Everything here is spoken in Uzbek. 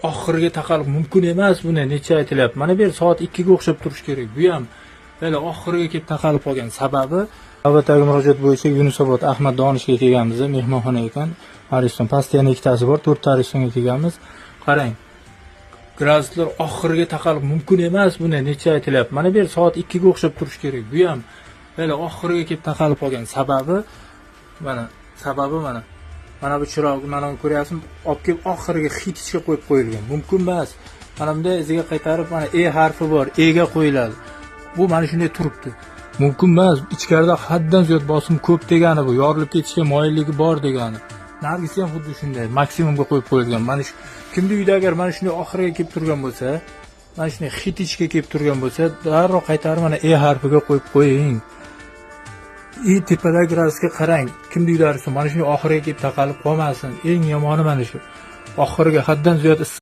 oxiriga taqalib mumkin emas, buni necha aytilyapti. Mana bu yer soat 2 ga o'xshab turish kerak. Bu ham hali oxiriga kelib taqalib qolgan sababi navbatdagi murojaat bo'yicha Yunusobod Ahmad Donishga kelganmiz, mehmonxona ekan. Ariston pastda yana ikkitasi bor, 4 ta Aristonga kelganmiz. Qarang. Graduslar oxiriga taqalib mumkin emas, buni necha aytilyapti. Mana bu yer soat 2 ga o'xshab turish kerak. Bu ham hali oxiriga kelib taqalib qolgan sababi mana mana bu chiroq, mana ko'ryapsizmi, olib kelib oxiriga hit ichiga qo'yib qo'yilgan. Mumkin emas. Mana bunda iziga qaytarib, mana E harfi bor, E ga qo'yiladi. Bu mana shunday turibdi. Mumkin emas. Ichkarida haddan ziyod bosim ko'p degani bu. Yorilib ketishga moyilligi bor degani. Nargisi ham xuddi shunday, maksimumga qo'yib qo'yilgan. Mana shu kimni uyda agar mana shunday oxiriga kelib turgan bo'lsa, mana shunday hit ichiga kelib turgan bo'lsa, darrov qaytarib mana E harfiga qo'yib qo'ying. Tepadagi gradusga qarang. Kimni uyda mana shunday oxiriga kelib taqalib qolmasin. Eng yomoni mana shu. Oxiriga haddan ziyod